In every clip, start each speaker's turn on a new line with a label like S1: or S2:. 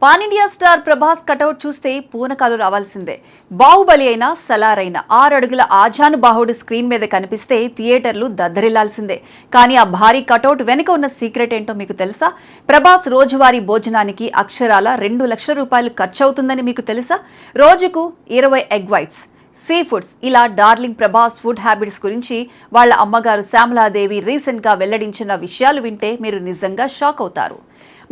S1: Pan India star Prabhas cutout చూస్తే పూనకాలు రావాల్సిందే. బాహుబలి అయినా సలార్ అయినా 6 అడుగుల ఆజానుబాహుడు స్క్రీన్ మీద కనిపిస్తే థియేటర్లు దద్దరిల్లాల్సిందే. కానీ ఆ భారీ కటౌట్ వెనుక ఉన్న సీక్రెట్ ఏంటో మీకు తెలుసా? ప్రభాస్ రోజువారీ భోజనానికి అక్షరాల 2 లక్షల రూపాయలు ఖర్చవుతుందని మీకు తెలుసా? రోజుకు 20 ఎగ్ వైట్స్, సీ ఫుడ్స్, ఇలా డార్లింగ్ ప్రభాస్ ఫుడ్ హ్యాబిట్స్ గురించి వాళ్ళ అమ్మగారు శ్యామలాదేవి రీసెంట్ గా వెల్లడించిన విషయాలు వింటే మీరు నిజంగా షాక్ అవుతారు.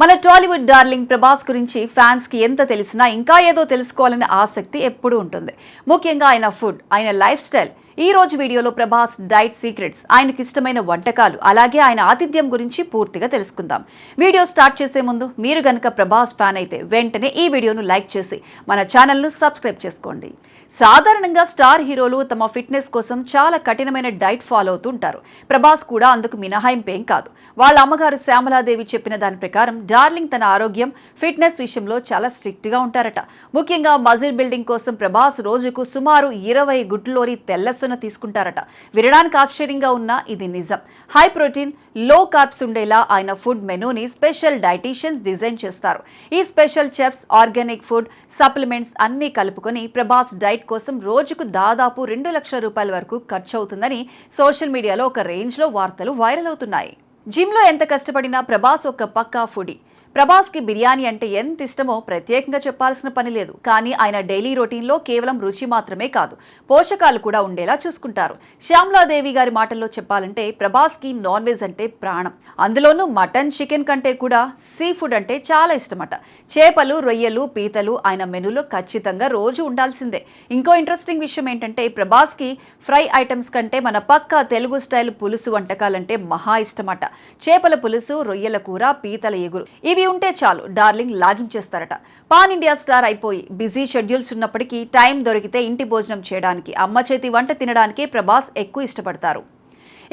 S1: మన టాలీవుడ్ డార్లింగ్ ప్రభాస్ గురించి ఫ్యాన్స్ కి ఎంత తెలిసినా ఇంకా ఏదో తెలుసుకోవాలనే ఆసక్తి ఎప్పుడూ ఉంటుంది. ముఖ్యంగా ఆయన ఫుడ్, ఆయన లైఫ్ స్టైల్. ఈ రోజు వీడియోలో ప్రభాస్ డైట్ సీక్రెట్స్, ఆయనకి ఇష్టమైన వంటకాలు, అలాగే ఆయన ఆతిథ్యం గురించి పూర్తిగా తెలుసుకుందాం. వీడియో స్టార్ట్ చేసే ముందు మీరు గనక ప్రభాస్ ఫ్యాన్ అయితే వెంటనే ఈ వీడియోను లైక్ చేసి మన ఛానల్ను సబ్స్క్రైబ్ చేసుకోండి. సాధారణంగా స్టార్ హీరోలు తమ ఫిట్నెస్ కోసం చాలా కఠినమైన డైట్ ఫాలో అవుతూ ఉంటారు. ప్రభాస్ కూడా అందుకు మినహాయింపేం కాదు. వాళ్ళ అమ్మగారు శ్యామలాదేవి చెప్పిన దాని ప్రకారం డార్లింగ్ తన ఆరోగ్యం, ఫిట్నెస్ విషయంలో చాలా స్ట్రిక్ట్ గా ఉంటారట. ముఖ్యంగా మజిల్ బిల్డింగ్ కోసం ప్రభాస్ రోజుకు సుమారు 20 గుడ్లలోని తెల్ల తీసుకుంటారట. వినడానికి ఆశ్చర్యంగా ఉన్నా ఇది నిజం. హై ప్రోటీన్, లో కార్బ్స్ ఉండేలా ఆయన ఫుడ్ మెనూని స్పెషల్ డైటీషియన్స్ డిజైన్ చేస్తారు. ఈ special chefs organic food, supplements అన్ని కలుపుకొని ప్రభాస్ డైట్ కోసం రోజుకు దాదాపు 2 లక్షల రూపాయల వరకు ఖర్చు అవుతుందని సోషల్ మీడియాలో ఒక రేంజ్ లో వార్తలు వైరల్ అవుతున్నాయి. జిమ్ లో ఎంత కష్టపడినా ప్రభాస్ ఒక పక్కా ఫుడీ. ప్రభాస్ కి బిర్యానీ అంటే ఎంత ఇష్టమో ప్రత్యేకంగా చెప్పాల్సిన పని లేదు. కానీ ఆయన డైలీ రొటీన్లో కేవలం రుచి మాత్రమే కాదు, పోషకాలు కూడా ఉండేలా చూసుకుంటారు. శ్యామలాదేవి గారి మాటల్లో చెప్పాలంటే ప్రభాస్ కి నాన్ వెజ్ అంటే ప్రాణం. అందులోనూ మటన్, చికెన్ కంటే కూడా సీ ఫుడ్ అంటే చాలా ఇష్టమట. చేపలు, రొయ్యలు, పీతలు ఆయన మెనూలో ఖచ్చితంగా రోజు ఉండాల్సిందే. ఇంకో ఇంట్రెస్టింగ్ విషయం ఏంటంటే ప్రభాస్ కి ఫ్రై ఐటమ్స్ కంటే మన పక్కా తెలుగు స్టైల్ పులుసు వంటకాలంటే మహా ఇష్టమట. చేపల పులుసు, రొయ్యల కూర, పీతల ఎగురు, ఇవి ఉంటే చాలు డార్లింగ్ లాగించేస్తారట. పాన్ ఇండియా స్టార్ అయిపోయి బిజీ షెడ్యూల్స్ ఉన్నప్పటికీ టైం దొరికితే ఇంటి భోజనం చేయడానికి, అమ్మ చేతి వంట తినడానికే ప్రభాస్ ఎక్కువ ఇష్టపడతారు.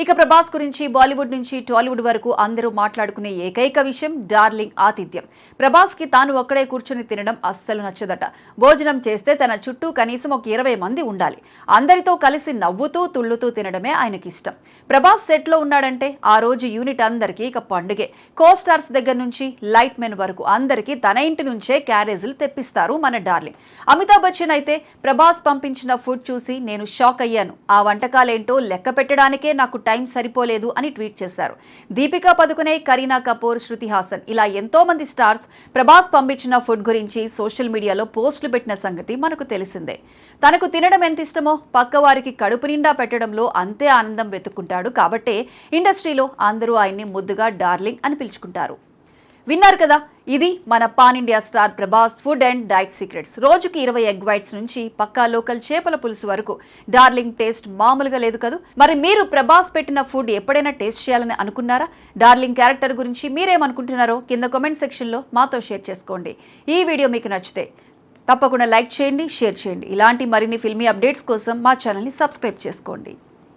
S1: ఇక ప్రభాస్ గురించి బాలీవుడ్ నుంచి టాలీవుడ్ వరకు అందరూ మాట్లాడుకునే ఏకైక విషయం డార్లింగ్ ఆతిథ్యం. ప్రభాస్ కి తాను ఒక్కడే కూర్చొని తినడం అస్సలు నచ్చదట. భోజనం చేస్తే తన చుట్టూ కనీసం ఒక 20 మంది ఉండాలి. అందరితో కలిసి నవ్వుతూ తుళ్ళుతూ తినడమే ఆయనకి ఇష్టం. ప్రభాస్ సెట్ లో ఉన్నాడంటే ఆ రోజు యూనిట్ అందరికీ ఇక పండుగే. కో స్టార్స్ దగ్గర నుంచి లైట్ మెన్ వరకు అందరికీ తన ఇంటి నుంచే క్యారేజీలు తెప్పిస్తారు మన డార్లింగ్. అమితాబ్ బచ్చన్ అయితే ప్రభాస్ పంపించిన ఫుడ్ చూసి నేను షాక్ అయ్యాను, ఆ వంటకాలేంటో లెక్క పెట్టడానికే నాకు టైం సరిపోలేదు అని ట్వీట్ చేశారు. దీపికా పదుకునే, కరీనా కపూర్, శృతి హాసన్, ఇలా ఎంతో మంది స్టార్స్ ప్రభాస్ పంపించిన ఫుడ్ గురించి సోషల్ మీడియాలో పోస్టులు పెట్టిన సంగతి మనకు తెలిసిందే. తనకు తినడం ఎంత ఇష్టమో పక్కవారికి కడుపు నిండా పెట్టడంలో అంతే ఆనందం వెతుక్కుంటాడు. కాబట్టే ఇండస్ట్రీలో అందరూ ఆయన్ని ముద్దుగా డార్లింగ్ అని పిలుచుకుంటారు. విన్నారు కదా, ఇది మన pan India star Prabhas food and diet secrets. రోజుకి 20 ఎగ్ వైట్స్ నుంచి పక్కా లోకల్ చేపల పులుసు వరకు డార్లింగ్ టేస్ట్ మామూలుగా లేదు కదా. మరి మీరు ప్రభాస్ పెట్టిన ఫుడ్ ఎప్పుడైనా టేస్ట్ చేయాలని అనుకున్నారా? డార్లింగ్ క్యారెక్టర్ గురించి మీరేమనుకుంటున్నారో కింద కామెంట్ సెక్షన్లో మాతో షేర్ చేసుకోండి. ఈ వీడియో మీకు నచ్చితే తప్పకుండా లైక్ చేయండి, షేర్ చేయండి. ఇలాంటి మరిన్ని ఫిల్మీ అప్డేట్స్ కోసం మా ఛానల్ని సబ్స్క్రైబ్ చేసుకోండి.